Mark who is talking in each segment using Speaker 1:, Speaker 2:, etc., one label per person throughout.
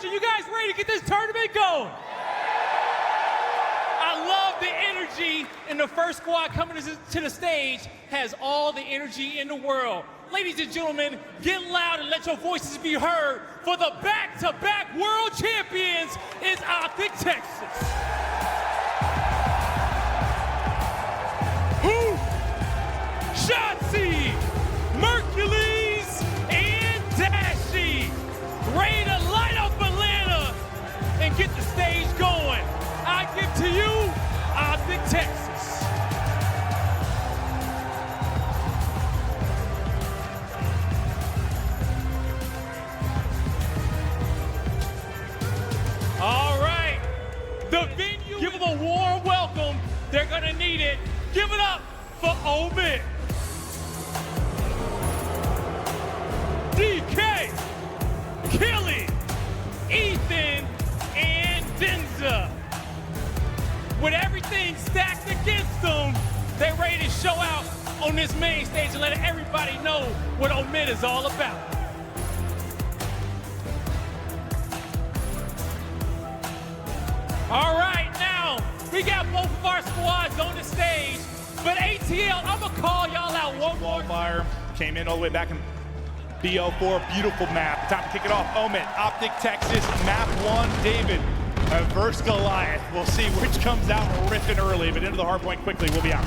Speaker 1: Are you guys ready to get this tournament going? I love the energy, and the first squad coming to the stage has all the energy in the world. Ladies and gentlemen, get loud and let your voices be heard for the back-to-back world champions is OpTic Texas. Who? Shotzzy, Mercules, and Dashy. Ready to light up Atlanta and get the stage going. I give to you, OpTic Texas. All right, the venue, give them a warm welcome. They're gonna need it. Give it up for OMiT. DKxrryy, Ethan, and Denza. With everything stacked against them, they're ready to show out on this main stage and let everybody know what OMiT is all about. All right, now, we got both of our squads on the stage, but ATL, I'm gonna call y'all out one more.
Speaker 2: Qualifier came in all the way back in BO4, beautiful map. Time to kick it off. OMiT, OpTic Texas, map 1, David versus Goliath. We'll see which comes out riffing early, but into the hardpoint quickly, we'll be out.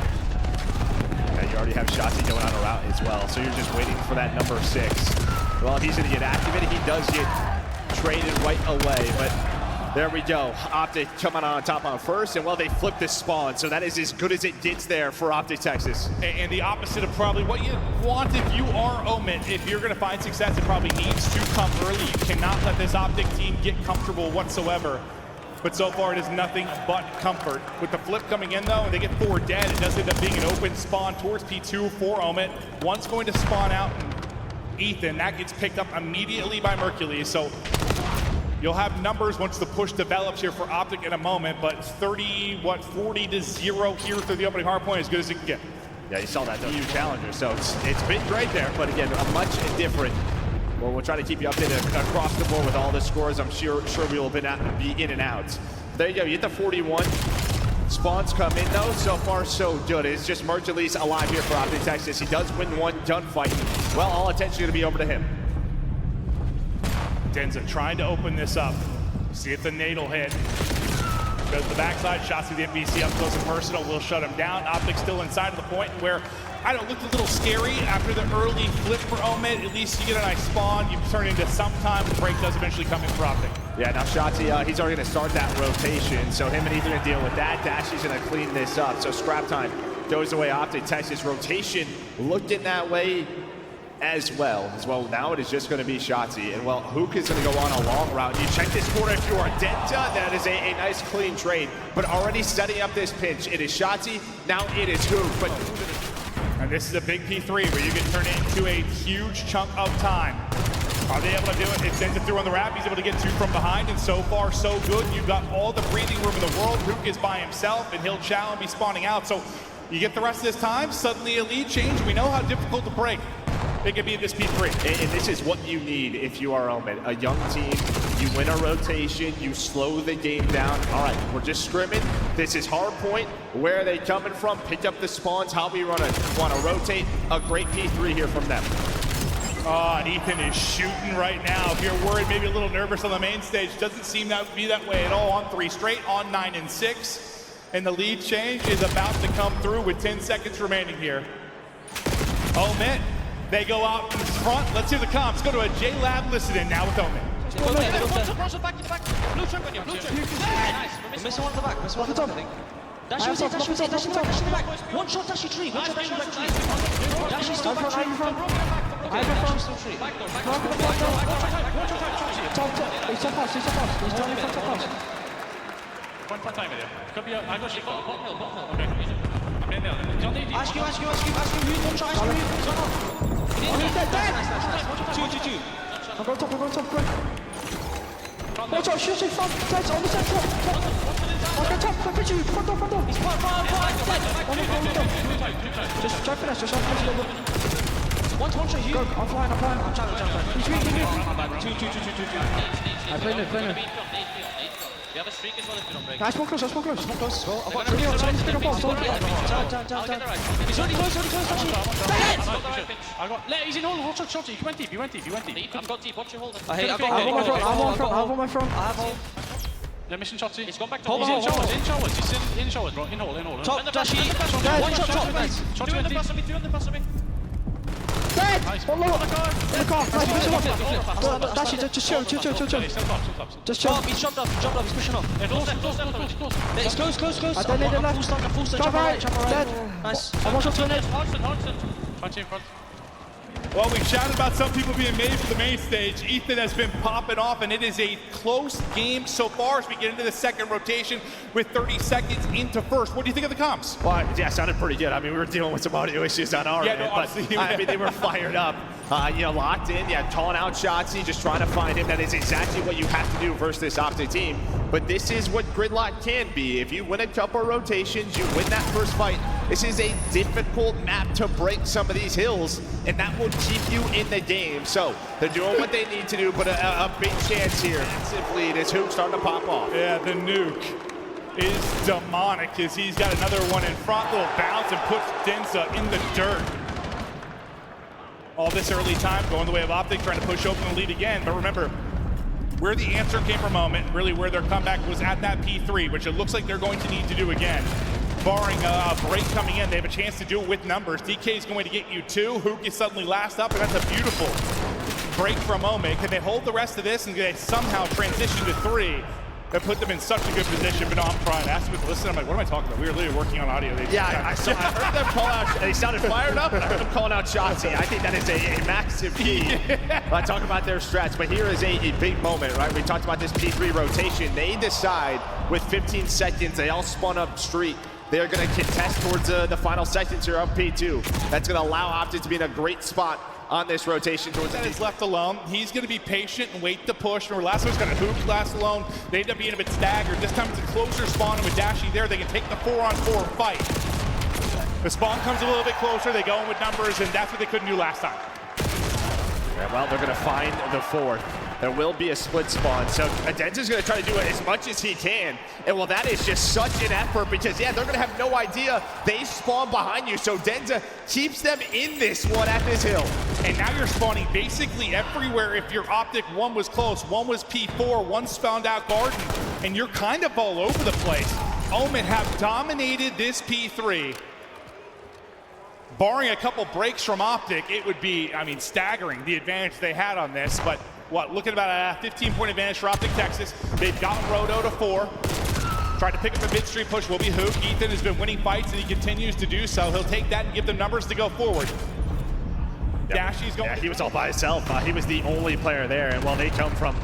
Speaker 3: And you already have Shotzzy going on a route as well, so you're just waiting for that number 6. Well, if he's gonna get activated, he does get traded right away, but there we go. OpTic coming on top on first, and well, they flipped this spawn, so that is as good as it gets there for OpTic Texas.
Speaker 2: And the opposite of probably what you want if you are OMiT. If you're gonna find success, it probably needs to come early. You cannot let this OpTic team get comfortable whatsoever. But so far, it is nothing but comfort. With the flip coming in, though, and they get 4 dead, it does end up being an open spawn towards P2 for OMiT. One's going to spawn out, and Ethan, that gets picked up immediately by Mercules. So you'll have numbers once the push develops here for OpTic in a moment, but 40 to 0 here through the opening hardpoint, as good as it can get.
Speaker 3: Yeah, you saw that, though, huge challenger. So it's been great there, but again, a much different. Well, we'll try to keep you updated across the board with all the scores. I'm sure we will be in and out. There you go, you hit the 41. Spawns come in, though. So far, so good. It's just Mercules alive here for OpTic Texas. He does win one gunfight. Well, all attention going to be over to him.
Speaker 2: Denza trying to open this up. See if the natal hit. Goes to the backside, shots through the MVC up close and personal, will shut him down. OpTic still inside of the point where, I don't know, looked a little scary after the early flip for OMiT. At least you get a nice spawn, you turn into some time, the break does eventually come in for OpTic.
Speaker 3: Yeah, now Shotzzy, he's already gonna start that rotation, so him and Ethan are gonna deal with that. Dashy's gonna clean this up, so scrap time goes away. OpTic Texas rotation looking that way as well. Now it is just going to be Shotzzy, and well, Hook is going to go on a long route. You check this corner if you are Denta, that is a nice clean trade, but already setting up this pinch. It is Shotzzy, now it is Hook, but
Speaker 2: and this is a big P3 where you get turned into a huge chunk of time. Are they able to do it? It sends it through on the wrap. He's able to get 2 from behind, and so far so good. You've got all the breathing room in the world. Hook is by himself, and he'll chow and be spawning out. So you get the rest of this time, suddenly a lead change. We know how difficult to break it can be at this P3.
Speaker 3: And this is what you need if you are OMiT. A young team, you win a rotation, you slow the game down. All right, we're just scrimming. This is hardpoint. Where are they coming from? Pick up the spawns. How we want to rotate. A great P3 here from them.
Speaker 2: Oh, and Ethan is shooting right now. If you're worried, maybe a little nervous on the main stage, doesn't seem to be that way at all. On 3 straight, on 9 and 6. And the lead change is about to come through with 10 seconds remaining here. OMiT, they go out in front. Let's hear the comms. Go to a J-Lab listen-in now with OMiT.
Speaker 4: Dash in the back. One shot, Dash tree. One shot, Dash tree. Dash still back tree. Still tree.
Speaker 5: He's so fast. He's turning so fast.
Speaker 1: One more time there. Could be I go shift. Okay.
Speaker 4: Ask you. One shot, ask you. Nice. 2.
Speaker 5: I'm going top. Watch out, shoot, front, on the side, top. Okay, top, front door.
Speaker 4: He's far.
Speaker 5: Just try finish,
Speaker 4: One shot, you.
Speaker 5: Go, I'm flying.
Speaker 4: I'm trying.
Speaker 5: He's weak.
Speaker 4: Two.
Speaker 5: I play mid.
Speaker 6: We have a streak as well if we don't break.
Speaker 5: Nice, more close.
Speaker 4: Close as well. I've got
Speaker 6: They're gonna
Speaker 5: Tony, pick up ball.
Speaker 4: Down.
Speaker 6: I'll get the right.
Speaker 4: He's already close, actually.
Speaker 2: He's in hold. Shotzzy. You went deep.
Speaker 6: I've got deep. Watch your hold.
Speaker 5: I have one my front.
Speaker 4: I have all.
Speaker 2: They're missing Shotzzy.
Speaker 6: He's gone back to
Speaker 4: Hold
Speaker 6: hold.
Speaker 4: on.
Speaker 2: He's in showers, bro. In hold.
Speaker 4: Top, dashy. One shot, nice.
Speaker 2: Shotzzy
Speaker 6: Two on
Speaker 2: went
Speaker 6: the
Speaker 2: deep.
Speaker 6: pass on me.
Speaker 5: Dead! One lower. In the car. Nice, push him off. Dashy, just chill.
Speaker 2: Still top.
Speaker 5: Just chill.
Speaker 4: He's jumped off, he's pushing off.
Speaker 6: Close.
Speaker 4: It's close.
Speaker 5: I don't need it left.
Speaker 4: Full stun,
Speaker 5: Jump right. Dead.
Speaker 4: Nice.
Speaker 5: I want shot to the net.
Speaker 2: Punch in front. Well, we've shouted about some people being made for the main stage. Ethan has been popping off, and it is a close game so far as we get into the second rotation with 30 seconds into first. What do you think of the comms?
Speaker 3: Well, yeah, it sounded pretty good. I mean, we were dealing with some audio issues on our end, but I mean, they were fired up. Locked in, calling out Shotzzy, just trying to find him. That is exactly what you have to do versus this OpTic team. But this is what Gridlock can be. If you win a couple of rotations, you win that first fight. This is a difficult map to break some of these hills, and that will keep you in the game. So they're doing what they need to do, but a big chance here. Massive lead as Hook starting to pop off.
Speaker 2: Yeah, the nuke is demonic as he's got another one in front. Little bounce and puts Denza in the dirt. All this early time going the way of OpTic, trying to push open the lead again. But remember, where the answer came from OMiT, really where their comeback was at that P3, which it looks like they're going to need to do again. Barring a break coming in, they have a chance to do it with numbers. DK is going to get you 2. Hook is suddenly last up, and that's a beautiful break from OMiT. Can they hold the rest of this and they somehow transition to 3? That put them in such a good position, but no, I'm trying. I asked them to listen. I'm like, what am I talking about? We were literally working on audio.
Speaker 3: I heard them call out, they sounded fired up, and I heard them calling out Shotzzy. I think that is a massive key. Talk about their strats, but here is a big moment, right? We talked about this P3 rotation. They decide with 15 seconds, they all spun up street. They're going to contest towards the final seconds here of P2. That's going to allow OpTic to be in a great spot on this rotation towards the
Speaker 2: is left alone. He's going to be patient and wait to push. Remember, last time he was going to Hook last alone. They end up being a bit staggered. This time it's a closer spawn, and with Dashy there, they can take the 4-on-4 fight. The spawn comes a little bit closer. They go in with numbers, and that's what they couldn't do last time.
Speaker 3: Yeah, well, they're going to find the 4th. There will be a split spawn, so Denza's going to try to do it as much as he can. And well, that is just such an effort because, yeah, they're going to have no idea they spawn behind you. So Denza keeps them in this one at this hill.
Speaker 2: And now you're spawning basically everywhere. If your OpTic, one was close, one was P4, one spawned out garden, and you're kind of all over the place. OMiT have dominated this P3. Barring a couple breaks from OpTic, it would be, I mean, staggering the advantage they had on this. But looking about a 15-point advantage for OpTic Texas. They've gotten Roto to 4. Tried to pick up the mid-street push will be Hook. Ethan has been winning fights and he continues to do so. He'll take that and give them numbers to go forward. Dashy's going.
Speaker 3: Yeah, he was all by himself. He was the only player there, and well, they come from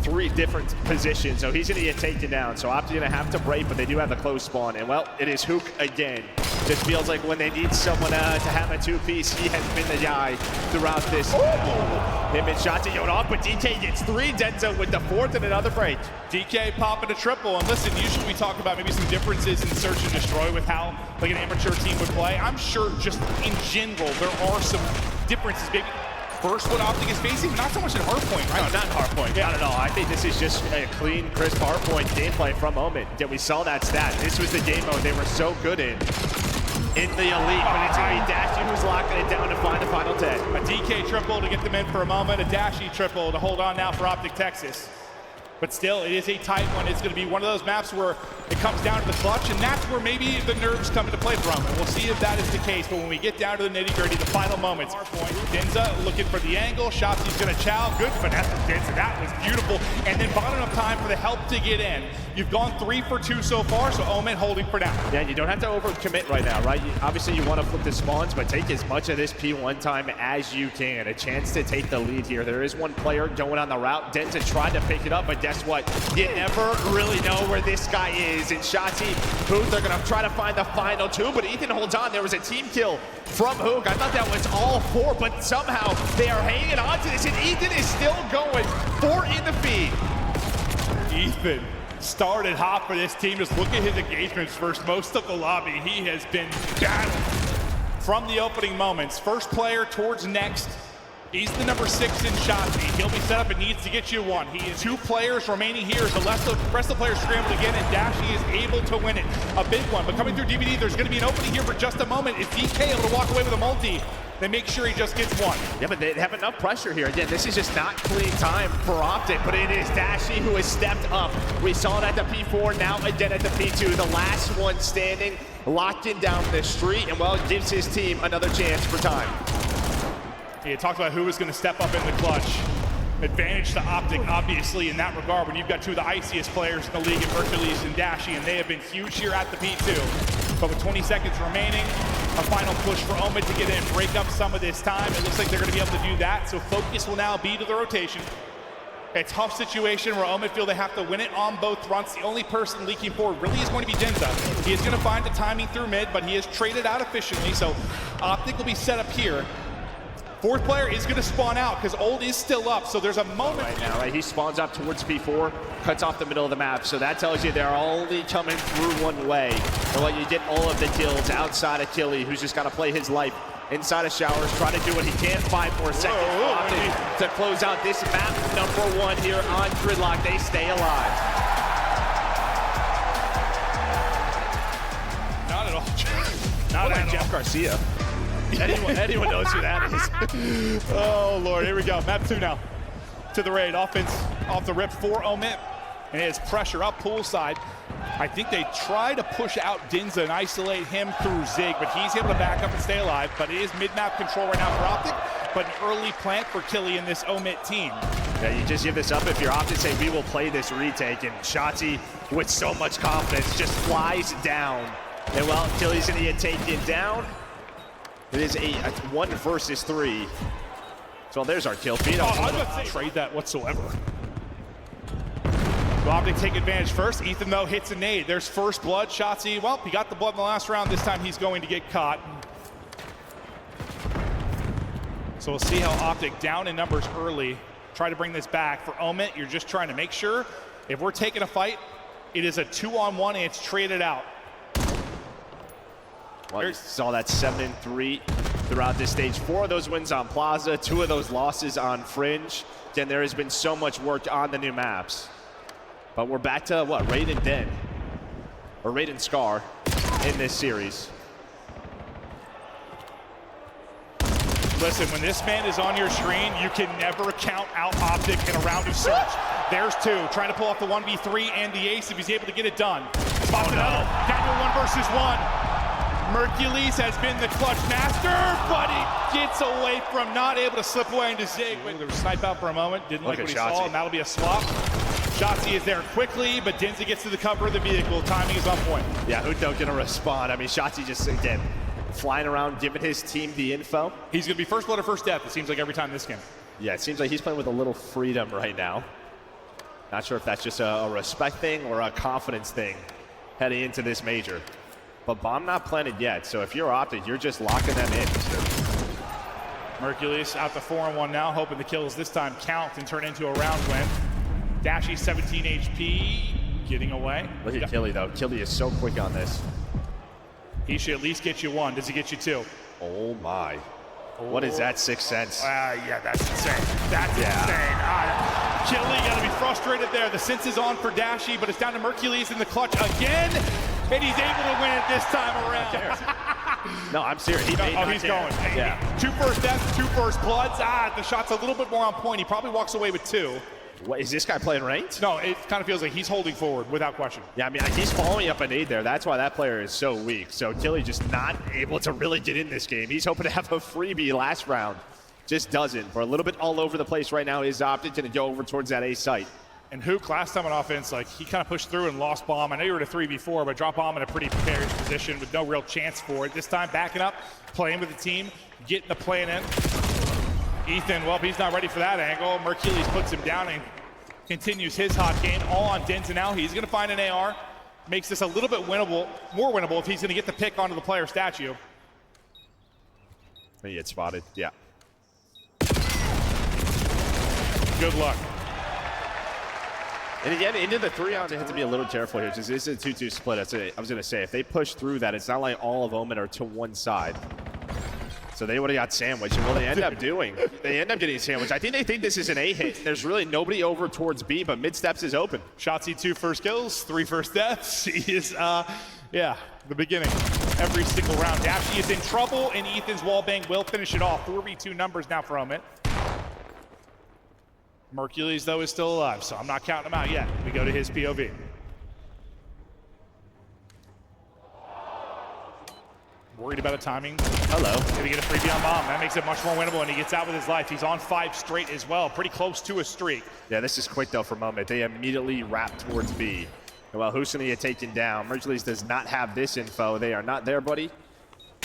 Speaker 3: 3 different positions, so he's going to get taken down. So OpTic going to have to break, but they do have the close spawn. And well, it is Hook again. Just feels like when they need someone to have a 2-piece, he has been the guy throughout this. Him and Shotzzy going off, but DK gets 3. Denza with the 4th and another break.
Speaker 2: DK popping a triple. And listen, usually we talk about maybe some differences in Search and Destroy with how like an amateur team would play. I'm sure just in general, there are some differences. Maybe first what OpTic is facing, not so much at Hardpoint, right?
Speaker 3: No, not Hardpoint, not at all. I think this is just a clean, crisp Hardpoint gameplay from OMiT. Yeah, we saw that stat. This was the game mode they were so good in the Elite, but it's going to be Dashy who's locking it down to find the final 10.
Speaker 2: A DK triple to get them in for a moment, a Dashy triple to hold on now for OpTic Texas. But still, it is a tight one. It's going to be one of those maps where it comes down to the clutch, and that's where maybe the nerves come into play from. And we'll see if that is the case. But when we get down to the nitty-gritty, the final moments, Denza looking for the angle. Shotzzy's going to chow. Good finesse from Denza. That was beautiful. And then bought enough time for the help to get in. You've gone 3 for 2 so far, so OMiT holding for now.
Speaker 3: Yeah, you don't have to overcommit right now, right? Obviously, you want to flip the spawns, but take as much of this P1 time as you can. A chance to take the lead here. There is one player going on the route. Denza tried to pick it up, but guess what? You never really know where this guy is. And Shotzzy, Hook, they're going to try to find the final 2, but Ethan holds on. There was a team kill from Hook. I thought that was all 4, but somehow they are hanging on to this, and Ethan is still going 4 in the feed.
Speaker 2: Ethan started hot for this team. Just look at his engagements first. Most of the lobby, he has been battling from the opening moments. First player towards next. He's the number 6 in Shotzzy. He'll be set up and needs to get you one. He is 2 players remaining here as the rest of the players scramble again, and Dashy is able to win it. A big one, but coming through DVD, there's going to be an opening here for just a moment. Is DK able to walk away with a multi? They make sure he just gets one.
Speaker 3: Yeah, but they have enough pressure here. Again, this is just not clean time for OpTic, but it is Dashy who has stepped up. We saw it at the P4, now again at the P2. The last one standing, locking down the street, and well, gives his team another chance for time.
Speaker 2: Yeah, talked about who was going to step up in the clutch. Advantage to OpTic, obviously, in that regard, when you've got 2 of the iciest players in the league in Heretics and Dashy, and they have been huge here at the P2. But with 20 seconds remaining, a final push for OMiT to get in, break up some of this time. It looks like they're going to be able to do that, so focus will now be to the rotation. A tough situation where OMiT feel they have to win it on both fronts. The only person leaking forward really is going to be Denza. He is going to find the timing through mid, but he has traded out efficiently, so OpTic will be set up here. 4th player is going to spawn out because Old is still up, so there's a moment
Speaker 3: right now, right? He spawns up towards P4, cuts off the middle of the map, so that tells you they're only coming through one way. And when you get all of the kills outside of Killy, who's just got to play his life inside of showers, try to do what he can. 5 more seconds to close out this map number 1 here on Gridlock. They stay alive.
Speaker 2: Not at all. Not at all.
Speaker 3: Jeff Garcia. Anyone knows who that is.
Speaker 2: Oh, Lord, here we go. Map 2 now. To the raid. Offense off the rip for OMiT. And it is pressure up poolside. I think they try to push out Denza and isolate him through Zig, but he's able to back up and stay alive. But it is mid-map control right now for OpTic, but an early plant for Killy in this OMiT team.
Speaker 3: Yeah, you just give this up if you're OpTic, say we will play this retake, and Shotzzy, with so much confidence, just flies down. And well, Killy's gonna get taken down. It is a 1 versus 3. So there's our kill feed.
Speaker 2: I was about to trade that whatsoever. OpTic take advantage first. Ethan, though, hits a nade. There's first blood. Shotzzy, well, he got the blood in the last round. This time he's going to get caught. So we'll see how OpTic, down in numbers early, try to bring this back. For OMiT, you're just trying to make sure if we're taking a fight, it is a 2-on-1 and it's traded out.
Speaker 3: Well, you saw that 7-3 throughout this stage. 4 of those wins on Plaza, 2 of those losses on Fringe. Again, there has been so much work on the new maps. But we're back to, what, Raid and Den, or Raid and Scar in this series.
Speaker 2: Listen, when this man is on your screen, you can never count out OpTic in a round of search. There's 2, trying to pull off the 1v3 and the ace if he's able to get it done. Spot another, down to 1 versus 1. Mercules has been the clutch master, but he gets away from not able to slip away into Zig. There was a snipe out for a moment, didn't like what he saw, and that'll be a swap. Shotzzy is there quickly, but Denza gets to the cover of the vehicle. Timing is on point.
Speaker 3: Yeah, Huto gonna respond. I mean, Shotzzy just, again, flying around, giving his team the info.
Speaker 2: He's gonna be first blood or first death, it seems like every time this game. Yeah,
Speaker 3: it seems like he's playing with a little freedom right now. Not sure if that's just a respect thing or a confidence thing heading into this major. But bomb not planted yet, so if you're OpTic, you're just locking them in.
Speaker 2: Mercules out to 4-on-1 now, hoping the kills this time count and turn into a round win. Dashy 17 HP, getting away.
Speaker 3: Look at Killy though. Killy is so quick on this.
Speaker 2: He should at least get you 1. Does he get you 2?
Speaker 3: Oh my. What is that, 6th sense?
Speaker 2: Yeah, that's insane. That's insane. Killy gotta be frustrated there. The sense is on for Dashy, but it's down to Mercules in the clutch again. And he's able to win it this time around.
Speaker 3: No, I'm serious. He's going.
Speaker 2: Yeah. 2 first deaths, 2 first bloods. The shot's a little bit more on point. He probably walks away with 2.
Speaker 3: What, is this guy playing ranked?
Speaker 2: No, it kind of feels like he's holding forward without question.
Speaker 3: Yeah, I mean, he's following up a nade there. That's why that player is so weak. So Killy just not able to really get in this game. He's hoping to have a freebie last round. Just doesn't. We're a little bit all over the place right now. Is OpTic going to go over towards that A site?
Speaker 2: And Hook, last time on offense, like, he kind of pushed through and lost bomb. I know you were at a 3v4, but dropped bomb in a pretty precarious position with no real chance for it. This time, backing up, playing with the team, getting the plan in. Ethan, well, he's not ready for that angle. Mercules puts him down and continues his hot game. All on Denza now. He's going to find an AR. Makes this a little bit winnable, more winnable if he's going to get the pick onto the player statue.
Speaker 3: He gets spotted, yeah.
Speaker 2: Good luck.
Speaker 3: And again, into the 3-on, they have to be a little careful here. This is a 2-2 split. I was going to say, if they push through that, it's not like all of OMiT are to one side. So they would have got sandwiched, and what they end up doing, they end up getting sandwiched. I think they think this is an A hit. There's really nobody over towards B, but mid steps is open.
Speaker 2: Shotzzy 2 first kills, 3 first deaths. He is, yeah, the beginning. Every single round. Dashy is in trouble, and Ethan's wallbang will finish it off. 4v2 numbers now for OMiT. Mercules, though, is still alive, so I'm not counting him out yet. We go to his POV. Worried about the timing.
Speaker 3: Hello.
Speaker 2: Gonna get a freebie on bomb. That makes it much more winnable, and he gets out with his life. He's on 5 straight as well. Pretty close to a streak.
Speaker 3: Yeah, this is quick, though, for OMiT. They immediately wrap towards B. And while Husani had taken down, Mercules does not have this info. They are not there, buddy.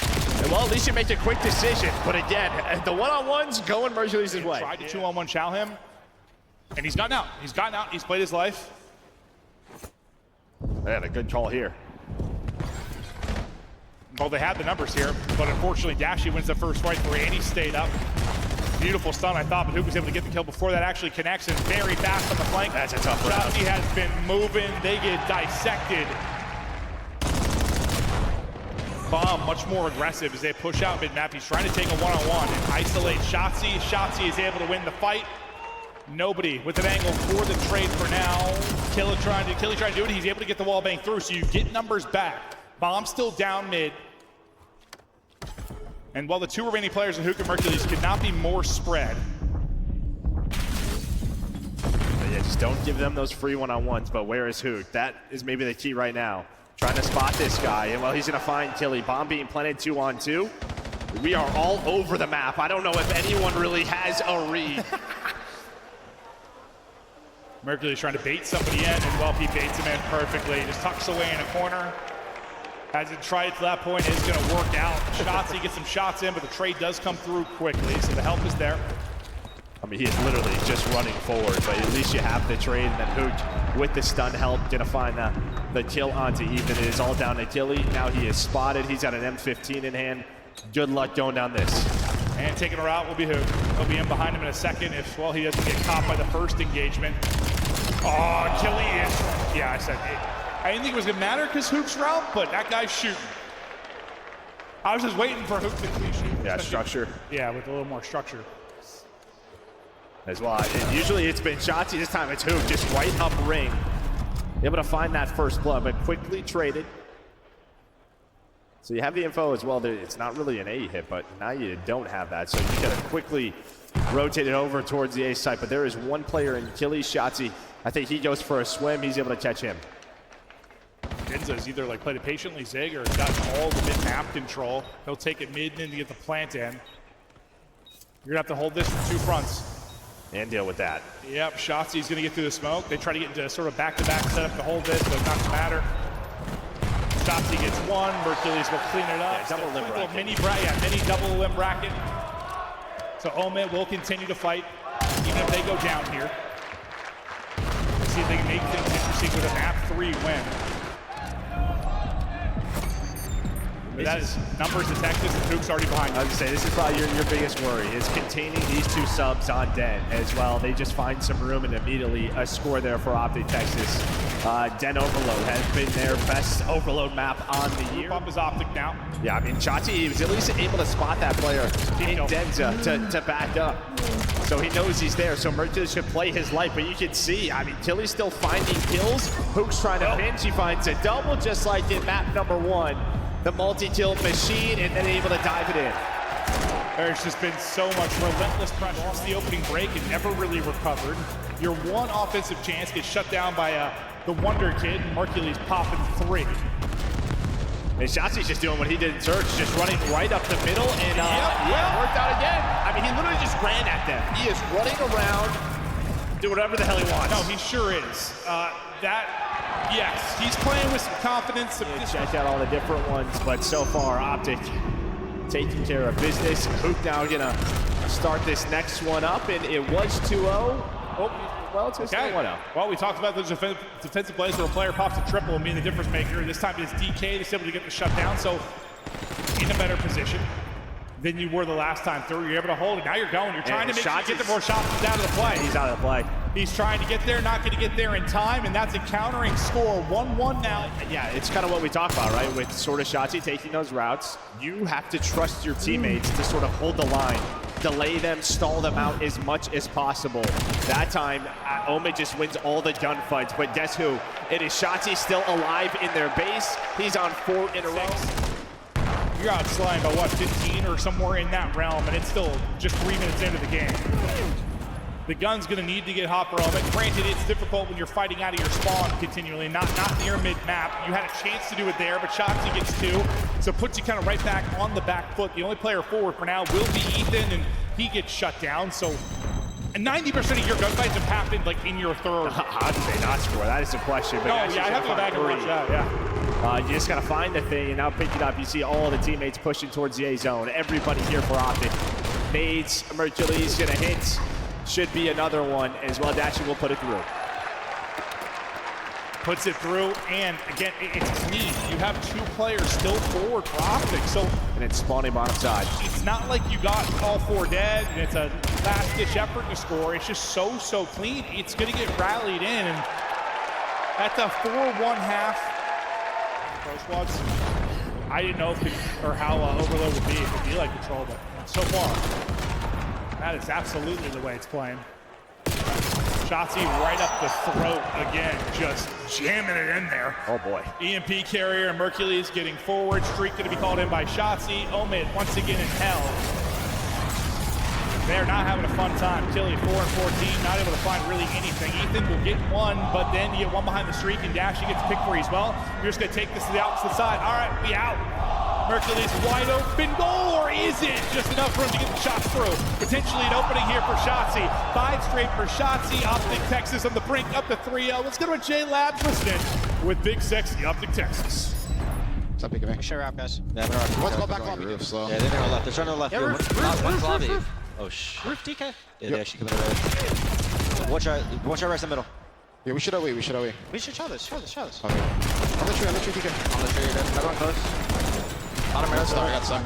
Speaker 3: And well, at least you make a quick decision. But again, the one-on-ones going Mercules' way.
Speaker 2: Tried to 2-on-1 chow him, and he's gotten out. He's gotten out. He's played his life.
Speaker 3: They had a good call here.
Speaker 2: Well, they had the numbers here, but unfortunately, Dashy wins the first fight for Andy. Stayed up. Beautiful stun, I thought, but Hook was able to get the kill before that actually connects, and very fast on the flank.
Speaker 3: That's a tough round.
Speaker 2: Shotzzy has been moving. They get dissected. Bomb much more aggressive as they push out mid-map. He's trying to take a one-on-one and isolate Shotzzy. Shotzzy is able to win the fight. Nobody with an angle for the trade for now. Killy trying to do it. He's able to get the wall bang through, so you get numbers back. Bomb still down mid. And while the 2 remaining players in Hook and Mercules could not be more spread.
Speaker 3: Yeah, just don't give them those free one-on-ones, but where is Hook? That is maybe the key right now. Trying to spot this guy, and well, he's gonna find Killy. Bomb being planted 2-on-2. We are all over the map. I don't know if anyone really has a read.
Speaker 2: Mercules trying to bait somebody in, and well, he baits him in perfectly. Just tucks away in a corner. Hasn't tried to that point, is going to work out. Shotzzy gets some shots in, but the trade does come through quickly, so the help is there.
Speaker 3: I mean, he is literally just running forward, but at least you have the trade, and then Hook with the stun help going to find the kill onto Ethan. It is all down to Killy. Now he is spotted. He's got an M15 in hand. Good luck going down this.
Speaker 2: And taking her out will be Hook. He'll be in behind him in a second if, well, he doesn't get caught by the first engagement. Oh, Killy is, yeah, I said, I didn't think it was gonna matter because Hook's route, but that guy's shooting. I was just waiting for Hook to clean shoot.
Speaker 3: Yeah, structure.
Speaker 2: Yeah, with a little more structure.
Speaker 3: As well. And usually it's been Shotzzy. This time it's Hook, just right up ring. Able to find that first blood, but quickly traded. So you have the info as well. It's not really an A hit, but now you don't have that. So you gotta quickly rotate it over towards the A site. But there is one player in Killy, Shotzzy. I think he goes for a swim. He's able to catch him.
Speaker 2: Genza's either like played it patiently, Zig, or got all the mid-map control. He'll take it mid and in to get the plant in. You're gonna have to hold this from 2 fronts.
Speaker 3: And deal with that.
Speaker 2: Yep, Shotzi's gonna get through the smoke. They try to get into sort of back-to-back setup to hold this, but it's not gonna matter. Shotzzy gets 1, Mercules will clean it up.
Speaker 3: Yeah, double limb bracket.
Speaker 2: Mini double limb bracket. So OMiT will continue to fight, even if they go down here. Let's see if they can make things interesting with a map 3 win. But that is numbers to Texas, and Hook's already behind you.
Speaker 3: I was gonna say, this is probably your biggest worry, is containing these 2 subs on Den as well. They just find some room and immediately a score there for OpTic Texas. Den Overload has been their best overload map on the year.
Speaker 2: Bump is OpTic now.
Speaker 3: Yeah, I mean, Shotzzy was at least able to spot that player in Denza to back up. So he knows he's there, so Mercules should play his life, but you can see, I mean, Killy's still finding kills. Hook's trying to pinch, he finds a double just like in map number 1. The multi-kill machine, and then able to dive it in.
Speaker 2: There's just been so much relentless pressure since the opening break and never really recovered. Your one offensive chance gets shut down by the Wonder Kid, and Mercules popping 3.
Speaker 3: And Shotzzy's just doing what he did in Surge, just running right up the middle, and
Speaker 2: yeah,
Speaker 3: worked out again. I mean, he literally just ran at them. He is running around, do whatever the hell he wants.
Speaker 2: No, he sure is. Yes, he's playing with some confidence.
Speaker 3: Check out all the different ones, but so far, OpTic taking care of business. Hook now gonna start this next one up, and it was 2-0. Oh, well, it's
Speaker 2: okay.
Speaker 3: 1-0.
Speaker 2: Well, we talked about those defensive plays where a player pops a triple and being the difference maker. This time it's DK that's able to get the shutdown, so in a better position than you were the last time through. You're able to hold it. Now you're going. You're trying to make sure you get the more shots out of the play.
Speaker 3: He's out of the play.
Speaker 2: He's trying to get there, not going to get there in time, and that's a countering score. 1-1 now.
Speaker 3: Yeah, it's kind of what we talk about, right? With sort of Shotzzy taking those routes, you have to trust your teammates to sort of hold the line, delay them, stall them out as much as possible. That time, OMiT just wins all the gunfights, but guess who? It is Shotzzy still alive in their base. He's on 4 in a row.
Speaker 2: You're outslain by what, 15 or somewhere in that realm, and it's still just 3 minutes into the game. The gun's gonna need to get hot for OMiT. Granted, it's difficult when you're fighting out of your spawn continually, not near mid-map. You had a chance to do it there, but Shotzzy gets 2, so puts you kind of right back on the back foot. The only player forward for now will be Ethan, and he gets shut down, so 90% of your gunfights have happened like in your third.
Speaker 3: How did they not score? That is the question. But
Speaker 2: no, yeah, I have to go back and watch that, yeah.
Speaker 3: You just gotta find the thing and now pick it up. You see all the teammates pushing towards the A zone. Everybody here for OpTic. Nades, Mercury's gonna hit. Should be another one as well. Dashy will put it through.
Speaker 2: Puts it through, and again, it's clean. You have 2 players still forward for OpTic, so.
Speaker 3: And it's spawning bottom side.
Speaker 2: It's not like you got all 4 dead, and it's a last-ditch effort to score. It's just so clean. It's gonna get rallied in, and at the 4-1 half, pro squads, I didn't know if it, or how overload would be. It would be like control, but so far, that is absolutely the way it's playing. Shotzzy right up the throat again, just jamming it in there.
Speaker 3: Oh boy.
Speaker 2: EMP carrier and Mercury's getting forward. Streak going to be called in by Shotzzy. OMiT once again in hell. They're not having a fun time. Tilly 4 and 14, not able to find really anything. Ethan will get 1, but then you get 1 behind the streak, and Dashy gets picked for as well. You're just going to take this to the opposite side. All right, we out. Mercury's wide open goal, or is it just enough room to get the shots through? Potentially an opening here for Shotzzy. 5 straight for Shotzzy. OpTic Texas on the brink, up to 3-0. Let's go to J Labs listening with Big Sexy OpTic Texas.
Speaker 7: What's up, PK?
Speaker 4: Sure up, guys.
Speaker 6: Yeah, they're on.
Speaker 7: Let's go back lobby.
Speaker 6: Yeah, they're on the left. They're trying to the left.
Speaker 4: Yeah,
Speaker 6: One's lobby.
Speaker 4: roof.
Speaker 6: Oh, shit.
Speaker 4: Roof, DK.
Speaker 6: Yeah, they actually coming around. Watch out rest in the middle.
Speaker 7: Yeah, we should away.
Speaker 4: We should show this.
Speaker 7: Okay. On the tree, PK.
Speaker 6: On the tree, there's another one close. Bottom arrow,
Speaker 7: I got stuck.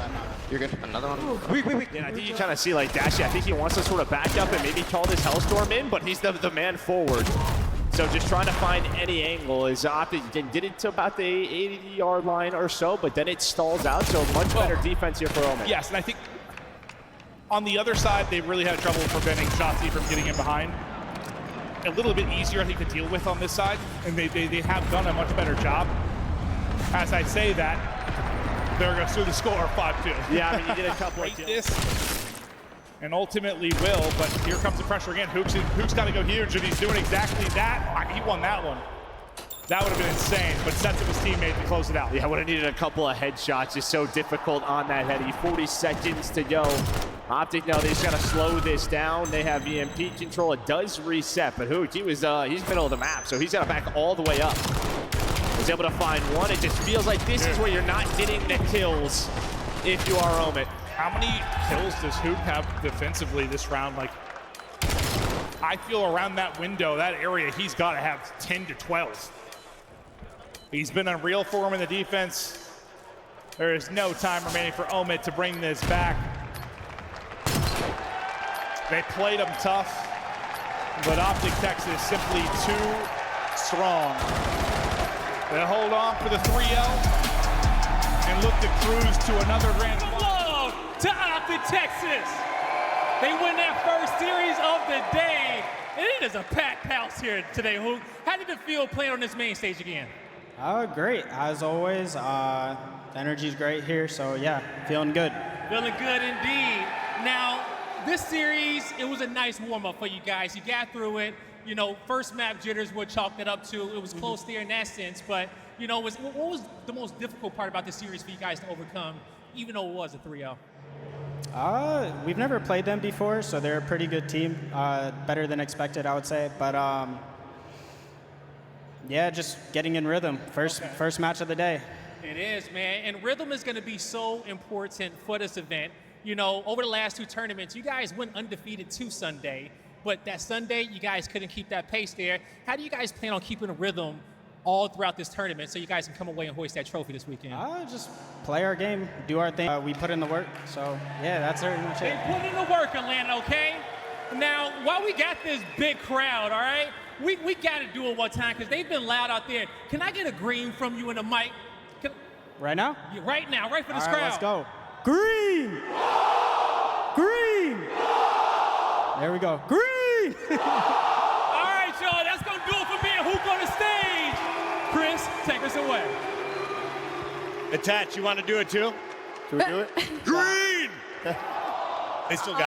Speaker 7: You're good.
Speaker 6: Another one.
Speaker 4: Weak.
Speaker 3: Yeah, I think you kind of see like Dashy. I think he wants to sort of back up and maybe call this Hellstorm in, but he's the man forward. So just trying to find any angle is OpTic did it to about the 80-yard line or so, but then it stalls out. So much better defense here for OMiT.
Speaker 2: Yes, and I think on the other side, they really had trouble preventing Shotzzy from getting in behind. A little bit easier, I think, to deal with on this side, and they have done a much better job. As I say that, they're going to sue the score 5-2.
Speaker 3: Yeah, I mean, you did a couple of
Speaker 2: this, and ultimately will, but here comes the pressure again. Hook's got to go huge, and he's doing exactly that. He won that one. That would have been insane, but sets up his teammate to close it out.
Speaker 3: Yeah, would have needed a couple of headshots. Just so difficult on that heady. 40 seconds to go. OpTic now, they just got to slow this down. They have EMP control. It does reset, but Hook, he's middle of the map, so he's got to back all the way up. Was able to find 1. It just feels like this is where you're not getting the kills if you are OMiT.
Speaker 2: How many kills does Hook have defensively this round? Like, I feel around that window, that area, he's got to have 10 to 12. He's been unreal for him in the defense. There is no time remaining for OMiT to bring this back. They played him tough, but OpTic Texas simply too strong. They hold on for the 3-0 and look to cruise to another grand
Speaker 1: Love to OpTic Texas. They win their first series of the day. And it is a packed house here today, Hook. How did it feel playing on this main stage again?
Speaker 5: Great, as always. The energy's great here, so yeah, feeling good.
Speaker 1: Feeling good indeed. Now, this series, it was a nice warm-up for you guys. You got through it. You know, first map jitters were chalked it up to. It was close there in that sense, but, you know, what was the most difficult part about this series for you guys to overcome, even though it was a 3-0?
Speaker 5: We've never played them before, so they're a pretty good team. Better than expected, I would say. But yeah, just getting in rhythm. First match of the day.
Speaker 1: It is, man. And rhythm is going to be so important for this event. You know, over the last 2 tournaments, you guys went undefeated to Sunday. But that Sunday, you guys couldn't keep that pace there. How do you guys plan on keeping a rhythm all throughout this tournament so you guys can come away and hoist that trophy this weekend?
Speaker 5: Just play our game, do our thing. We put in the work, so yeah, that's pretty much it.
Speaker 1: They put in the work, Atlanta, okay? Now, while we got this big crowd, all right, we got to do it one time because they've been loud out there. Can I get a green from you in the mic?
Speaker 5: Right now?
Speaker 1: Yeah, right now, right for this
Speaker 5: All right,
Speaker 1: crowd.
Speaker 5: let's go. Green! Green! There we go. Green!
Speaker 1: All right, y'all, that's going to do it for me and Hook on the stage. Chris, take us away.
Speaker 8: Attach, you want to do it too?
Speaker 3: Can we do it?
Speaker 8: Green! They still got